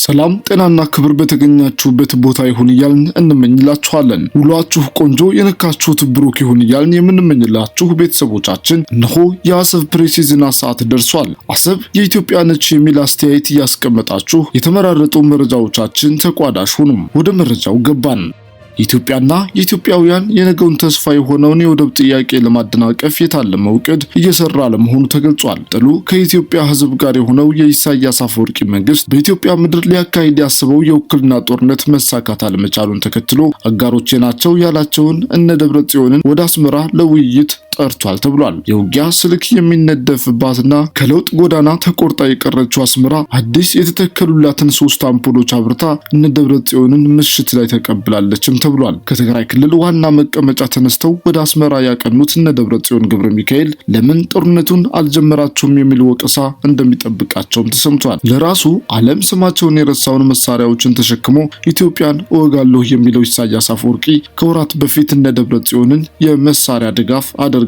ሰላም ጤናና ክብር በተገኛችሁበት ቦታ ይሁን እያልን እንመኝላችኋለን። ውሏችሁ ቆንጆ የነካችሁት ብሩክ ይሁን እያልን የምንመኝላችሁ ቤተሰቦቻችን እነሆ የአሰብ ፕሬስ የዜና ሰዓት ደርሷል። አሰብ የኢትዮጵያ ነች የሚል አስተያየት እያስቀመጣችሁ የተመራረጡ መረጃዎቻችን ተቋዳሽ ሁኑ። ወደ መረጃው ገባን። ኢትዮጵያና የኢትዮጵያውያን የነገውን ተስፋ የሆነውን የወደብ ጥያቄ ለማደናቀፍ የታለመው ዕቅድ እየሰራ ለመሆኑ ተገልጿል። ጥሉ ከኢትዮጵያ ሕዝብ ጋር የሆነው የኢሳያስ አፈወርቂ መንግስት በኢትዮጵያ ምድር ሊያካሂድ ያስበው የውክልና ጦርነት መሳካት አለመቻሉን ተከትሎ አጋሮቼ ናቸው ያላቸውን እነ ደብረጽዮንን ወደ አስመራ ለውይይት ጠርቷል ተብሏል። የውጊያ ስልክ የሚነደፍባትና ከለውጥ ጎዳና ተቆርጣ የቀረችው አስመራ አዲስ የተተከሉላትን 3 አምፖሎች አብርታ እነ ደብረጽዮንን ምሽት ላይ ተቀብላለችም ተብሏል። ከትግራይ ክልል ዋና መቀመጫ ተነስተው ወደ አስመራ ያቀኑት እነ ደብረጽዮን ገብረ ሚካኤል ለምን ጦርነቱን አልጀመራቸውም የሚል ወቀሳ እንደሚጠብቃቸውም ተሰምቷል። ለራሱ ዓለም ስማቸውን የረሳውን መሳሪያዎችን ተሸክሞ ኢትዮጵያን እወጋለሁ የሚለው ኢሳያስ አፈወርቂ ከወራት በፊት እነ ደብረጽዮንን የመሳሪያ ድጋፍ አደርግላቸዋለሁ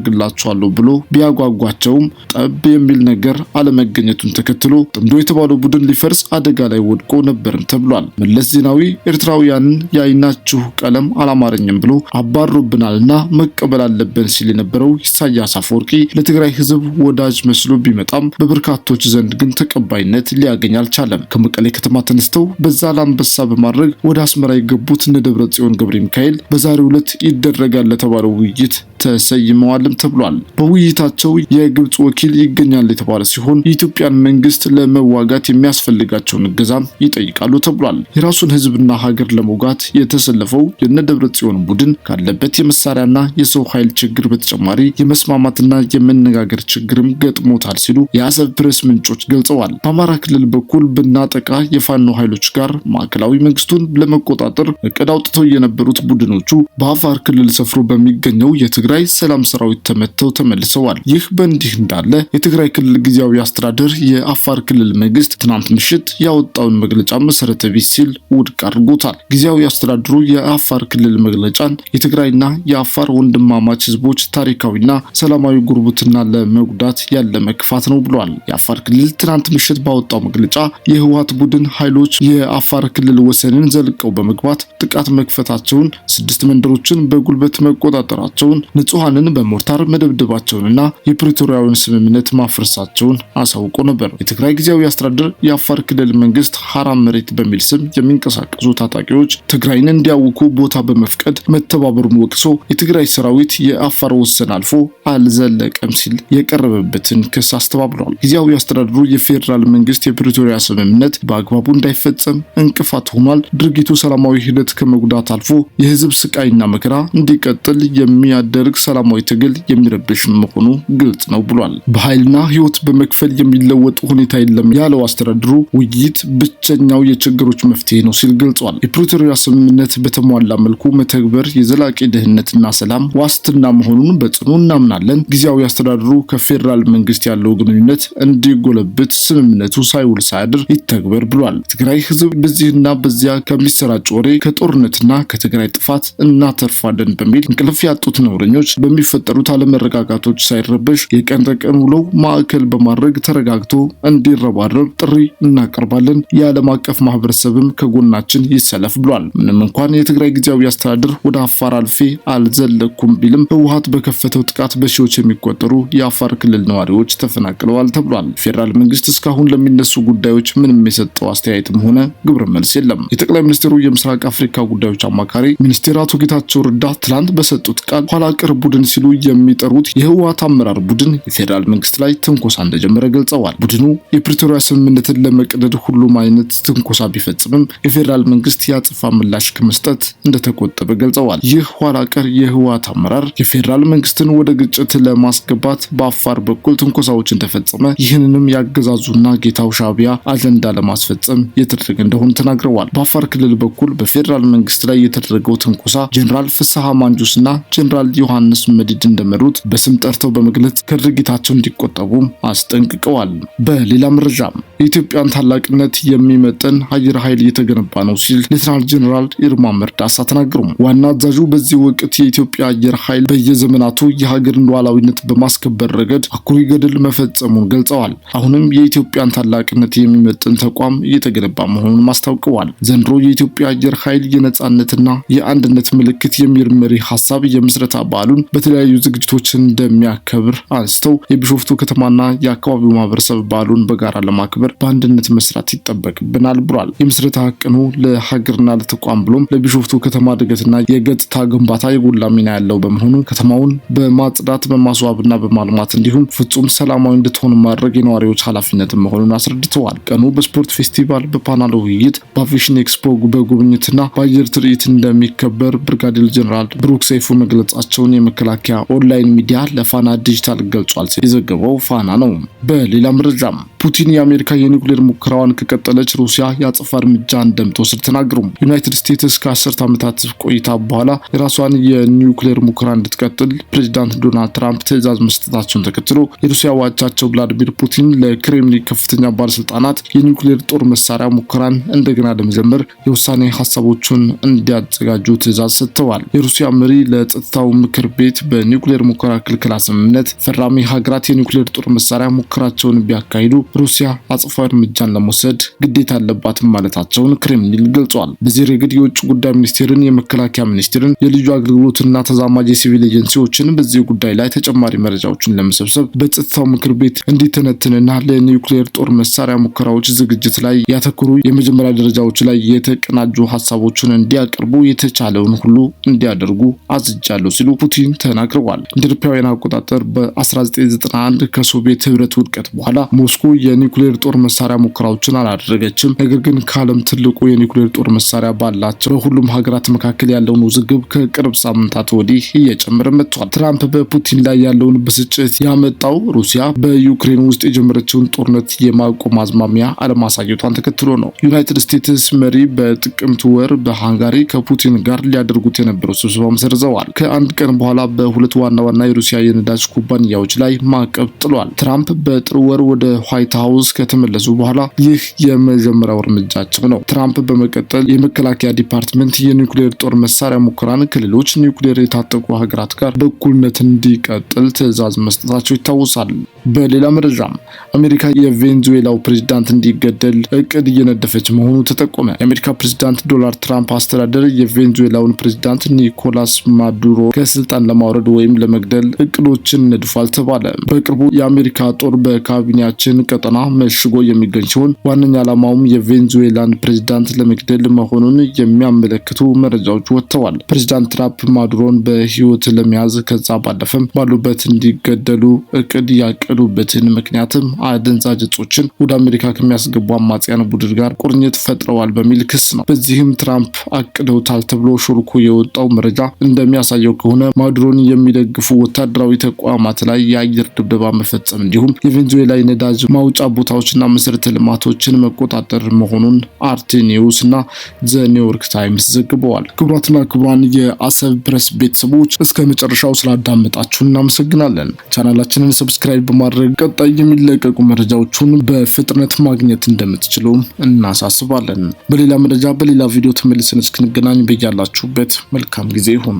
ብሎ ቢያጓጓቸውም ጠብ የሚል ነገር አለመገኘቱን ተከትሎ ጥምዶ የተባለው ቡድን ሊፈርስ አደጋ ላይ ወድቆ ነበርም ተብሏል። መለስ ዜናዊ ኤርትራውያንን የዓይናችሁ ቀለም አላማረኝም ብሎ አባሮብናልና መቀበል አለብን ሲል የነበረው ኢሳያስ አፈወርቂ ለትግራይ ሕዝብ ወዳጅ መስሎ ቢመጣም በበርካቶች ዘንድ ግን ተቀባይነት ሊያገኝ አልቻለም። ከመቀሌ ከተማ ተነስተው በዛ ላንበሳ በማድረግ ወደ አስመራ የገቡት እነ ደብረጽዮን ገብረ ሚካኤል በዛሬው ዕለት ይደረጋል ለተባለው ውይይት ተሰይመዋልም ተብሏል። በውይይታቸው የግብጽ ወኪል ይገኛል የተባለ ሲሆን የኢትዮጵያን መንግስት ለመዋጋት የሚያስፈልጋቸውን እገዛም ይጠይቃሉ ተብሏል። የራሱን ህዝብና ሀገር ለመውጋት የተሰለፈው የነ ደብረጽዮን ቡድን ካለበት የመሳሪያና የሰው ኃይል ችግር በተጨማሪ የመስማማትና የመነጋገር ችግርም ገጥሞታል ሲሉ የአሰብ ፕሬስ ምንጮች ገልጸዋል። በአማራ ክልል በኩል ብናጠቃ የፋኖ ኃይሎች ጋር ማዕከላዊ መንግስቱን ለመቆጣጠር እቅድ አውጥተው የነበሩት ቡድኖቹ በአፋር ክልል ሰፍሮ በሚገኘው የትግራይ ሰላም ሰራዊት ተመተው ተመልሰዋል። ይህ በእንዲህ እንዳለ የትግራይ ክልል ጊዜያዊ አስተዳደር የአፋር ክልል መንግስት ትናንት ምሽት ያወጣውን መግለጫ መሰረተ ቢስ ሲል ውድቅ አድርጎታል። ጊዜያዊ አስተዳደሩ የአፋር ክልል መግለጫን የትግራይና የአፋር ወንድማማች ህዝቦች ታሪካዊና ሰላማዊ ጉርብትና ለመጉዳት ያለመ ክፋት ነው ብሏል። የአፋር ክልል ትናንት ምሽት ባወጣው መግለጫ የህወሓት ቡድን ኃይሎች የአፋር ክልል ወሰንን ዘልቀው በመግባት ጥቃት መክፈታቸውን፣ 6 መንደሮችን በጉልበት መቆጣጠራቸውን፣ ንጹሃንን በሞርታር መደብደባቸውንና የፕሪቶሪያውን ስምምነት ማፍረሳቸውን አሳውቆ ነበር። የትግራይ ጊዜያዊ አስተዳደር የአፋር ክልል መንግስት ሐራም መሬት በሚል ስም የሚንቀሳቀሱ ታጣቂዎች ትግራይን እንዲያውኩ ቦታ በመፍቀድ መተባበሩን ወቅሶ የትግራይ ሰራዊት የአፋር ወሰን አልፎ አልዘለቀም ሲል የቀረበበትን ክስ አስተባብሏል። ጊዜያዊ አስተዳደሩ የፌዴራል መንግስት የፕሪቶሪያ ስምምነት በአግባቡ እንዳይፈጸም እንቅፋት ሆኗል፣ ድርጊቱ ሰላማዊ ሂደት ከመጉዳት አልፎ የህዝብ ስቃይና መከራ እንዲቀጥል የሚያደርግ ሰላማዊ ትግል የሚረብሽ መሆኑ ግልጽ ነው ብሏል። በኃይልና ህይወት በመክፈል የሚለወጥ ሁኔታ የለም ያለው አስተዳደሩ ውይይት ብቸኛው የችግሮች መፍትሄ ነው ሲል ገልጿል። የፕሪቶሪያ ስምምነት በተሟላ መልኩ መተግበር የዘላቂ ደህንነትና ሰላም ዋስትና መሆኑን በጽኑ እናምናለን። ጊዜያዊ አስተዳደሩ ከፌዴራል መንግስት ያለው ግንኙነት እንዲጎለብት ስምምነቱ ሳይውል ሳያድር ይተግበር ብሏል። ትግራይ ህዝብ በዚህና በዚያ ከሚሰራጭ ወሬ ከጦርነትና ከትግራይ ጥፋት እናተርፋለን በሚል እንቅልፍ ያጡት ነውረኞች በሚፈጠሩት አለመረጋጋቶች ሳይረበሽ የቀን ተቀን ውለው ማዕከል በማድረግ ተረጋግቶ እንዲረባረብ ጥሪ እናቀርባለን። የዓለም አቀፍ ማህበረሰብም ከጎናችን ይሰለፍ ብሏል። ምንም እንኳን የትግራይ ጊዜያዊ አስተዳደር ወደ አፋር አልፌ አልዘለኩም ቢልም ህወሓት በከፈተው ጥቃት በሺዎች የሚቆጠሩ የአፋር ክልል ነዋሪዎች ተፈናቅለዋል ተብሏል። ፌዴራል መንግስት እስካሁን ለሚነሱ ጉዳዮች ምንም የሰጠው አስተያየትም ሆነ ግብረ መልስ የለም። የጠቅላይ ሚኒስትሩ የምስራቅ አፍሪካ ጉዳዮች አማካሪ ሚኒስትር አቶ ጌታቸው ረዳ ትላንት በሰጡት ቃል ኋላ ቀር ቡድን ሲሉ የሚጠሩት የህወሓት አመራር ቡድን የፌዴራል መንግስት ላይ ትንኮሳ እንደጀመረ ገልጸዋል። ቡድኑ የፕሪቶሪያ ስምምነትን ለመቅደድ ሁሉም አይነት ትንኮሳ ቢፈጽምም የፌዴራል መንግስት ያጽፋ ምላሽ ከመስጠት እንደተቆጠበ ገልጸዋል። ይህ ኋላ ቀር የህወሓት አመራር የፌዴራል መንግስትን ወደ ግጭት ለማስገባት በአፋር በኩል ትንኮሳዎችን ተፈጸመ፣ ይህንንም ያገዛዙና ጌታው ሻዕቢያ አጀንዳ ለማስፈጸም የተደረገ እንደሆነ ተናግረዋል። በአፋር ክልል በኩል በፌዴራል መንግስት ላይ የተደረገው ትንኮሳ ጀነራል ፍስሐ ማንጁስና ጀነራል ዮሐንስ መዲድ እንደመሩት በስም ጠርተው በመግለጽ ከድርጊታቸው እንዲቆጠቡ አስጠንቅቀዋል። በሌላ መረጃም የኢትዮጵያን ታላቅነት የሚመጥን አየር ኃይል እየተገነባ ነው ሲል ሌተናል ጄኔራል ይልማ መርዳሳ ተናገሩ። ዋና አዛዡ በዚህ ወቅት የኢትዮጵያ አየር ኃይል በየዘመናቱ የሀገርን ሉዓላዊነት በማስከበር ረገድ አኩሪ ገድል መፈጸሙን ገልጸዋል። አሁንም የኢትዮጵያን ታላቅነት የሚመጥን ተቋም እየተገነባ መሆኑን አስታውቀዋል። ዘንድሮ የኢትዮጵያ አየር ኃይል የነጻነትና የአንድነት ምልክት የሚል መሪ ሀሳብ የምስረታ በዓሉን በተለያዩ ዝግጅቶች እንደሚያከብር አንስተው የቢሾፍቱ ከተማና የአካባቢው ማህበረሰብ በዓሉን በጋራ ለማክበር በአንድነት መስራት ይጠበቅብናል ብሏል። የምስረታ ቀኑ ለሀገርና ለተቋም ብሎም ለቢሾፍቱ ከተማ እድገትና የገጽታ ግንባታ የጎላ ሚና ያለው በመሆኑ ከተማውን በማጽዳት በማስዋብና በማልማት እንዲሁም ፍጹም ሰላማዊ እንድትሆን ማድረግ የነዋሪዎች ኃላፊነት መሆኑን አስረድተዋል። ቀኑ በስፖርት ፌስቲቫል፣ በፓናል ውይይት፣ በአቪዬሽን ኤክስፖ በጉብኝትና በአየር ትርኢት እንደሚከበር ብርጋዴር ጄኔራል ብሩክ ሰይፉ መግለጻቸውን የመከላከያ ኦንላይን ሚዲያ ለፋና ዲጂታል ገልጿል። የዘገበው ፋና ነው። በሌላ መረጃም ፑቲን የአሜሪካ የኒውክሌር ሙከራዋን ከቀጠለች ሩሲያ የአጸፋ እርምጃ እንደምትወስድ ተናገሩ። ዩናይትድ ስቴትስ ከ10 ዓመታት ቆይታ በኋላ የራሷን የኒውክሌር ሙከራ እንድትቀጥል ፕሬዚዳንት ዶናልድ ትራምፕ ትዕዛዝ መስጠታቸውን ተከትሎ የሩሲያ አቻቸው ቭላዲሚር ፑቲን ለክሬምሊን ከፍተኛ ባለስልጣናት የኒውክሌር ጦር መሳሪያ ሙከራን እንደገና ለመጀመር የውሳኔ ሀሳቦችን እንዲያዘጋጁ ትዕዛዝ ሰጥተዋል። የሩሲያ መሪ ለጸጥታው ምክር ቤት በኒውክሌር ሙከራ ክልከላ ስምምነት ፈራሚ ሀገራት የኒውክሌር ጦር መሳሪያ ሙከራቸውን ቢያካሂዱ ሩሲያ አጸፋዊ እርምጃን ለመውሰድ ግዴታ አለባትም ማለታቸውን ክሬምሊን ገልጿል። በዚህ ረገድ የውጭ ጉዳይ ሚኒስቴርን፣ የመከላከያ ሚኒስቴርን፣ የልዩ አገልግሎትና ተዛማጅ የሲቪል ኤጀንሲዎችን በዚህ ጉዳይ ላይ ተጨማሪ መረጃዎችን ለመሰብሰብ በጸጥታው ምክር ቤት እንዲተነትንና ለኒውክሌር ጦር መሳሪያ ሙከራዎች ዝግጅት ላይ ያተኮሩ የመጀመሪያ ደረጃዎች ላይ የተቀናጁ ሀሳቦችን እንዲያቀርቡ የተቻለውን ሁሉ እንዲያደርጉ አዝጃለሁ ሲሉ ፑቲን ተናግረዋል። እንደ አውሮፓውያን አቆጣጠር በ1991 ከሶቪየት ህብረት ውድቀት በኋላ ሞስኮ የኒውክሌር ጦር መሳሪያ ሙከራዎችን አላደረገችም። ነገር ግን ከዓለም ትልቁ የኒውክሌር ጦር መሳሪያ ባላቸው በሁሉም ሀገራት መካከል ያለውን ውዝግብ ከቅርብ ሳምንታት ወዲህ እየጨመረ መጥቷል። ትራምፕ በፑቲን ላይ ያለውን ብስጭት ያመጣው ሩሲያ በዩክሬን ውስጥ የጀመረችውን ጦርነት የማቆም አዝማሚያ አለማሳየቷን ተከትሎ ነው። ዩናይትድ ስቴትስ መሪ በጥቅምት ወር በሃንጋሪ ከፑቲን ጋር ሊያደርጉት የነበረው ስብሰባም ሰርዘዋል። ከአንድ ቀን በኋላ በሁለት ዋና የሩሲያ የነዳጅ ኩባንያዎች ላይ ማዕቀብ ጥሏል። ትራምፕ በጥር ወር ወደ ዋይት ሃውስ ከተመለሱ በኋላ ይህ የመጀመሪያው እርምጃቸው ነው። ትራምፕ በመቀጠል የመከላከያ ዲፓርትመንት የኒውክሌር ጦር መሳሪያ ሙከራን ከሌሎች ኒውክሌር የታጠቁ ሀገራት ጋር በእኩልነት እንዲቀጥል ትዕዛዝ መስጠታቸው ይታወሳል። በሌላ መረጃም አሜሪካ የቬንዙዌላው ፕሬዝዳንት እንዲገደል እቅድ እየነደፈች መሆኑ ተጠቆመ። የአሜሪካ ፕሬዝዳንት ዶናልድ ትራምፕ አስተዳደር የቬንዙዌላውን ፕሬዝዳንት ኒኮላስ ማዱሮ ከስልጣን ለማውረድ ወይም ለመግደል እቅዶችን ነድፏል ተባለ። በቅርቡ የአሜሪካ ጦር በካቢኔያችን ቀጠና መሽጎ የሚገኝ ሲሆን ዋነኛ ዓላማውም የቬንዙዌላን ፕሬዝዳንት ለመግደል መሆኑን የሚያመለክቱ መረጃዎች ወጥተዋል። ፕሬዝዳንት ትራምፕ ማዱሮን በህይወት ለመያዝ ከዛ ባለፈም ባሉበት እንዲገደሉ እቅድ ያቀዱበትን ምክንያትም አደንዛዥ እጾችን ወደ አሜሪካ ከሚያስገቡ አማጽያን ቡድን ጋር ቁርኝት ፈጥረዋል በሚል ክስ ነው። በዚህም ትራምፕ አቅደውታል ተብሎ ሾልኮ የወጣው መረጃ እንደሚያሳየው ከሆነ ማዱሮን የሚደግፉ ወታደራዊ ተቋማት ላይ የአየር ድብደባ መፈጸም እንዲሁም የቬንዙዌላ የነዳጅ ማውጫ ቦታዎችና መሰረተ ልማቶችን መቆጣጠር መሆኑን አርቲ ኒውስ እና ዘ ኒውዮርክ ታይምስ ዘግበዋል። ክቡራትና ክቡራን የአሰብ ፕሬስ ቤተሰቦች እስከ መጨረሻው ስላዳመጣችሁ እናመሰግናለን። ቻናላችንን ሰብስክራይብ በማድረግ ቀጣይ የሚለቀቁ መረጃዎችን በፍጥነት ማግኘት እንደምትችሉ እናሳስባለን። በሌላ መረጃ በሌላ ቪዲዮ ተመልሰን እስክንገናኝ በያላችሁበት መልካም ጊዜ ይሁን።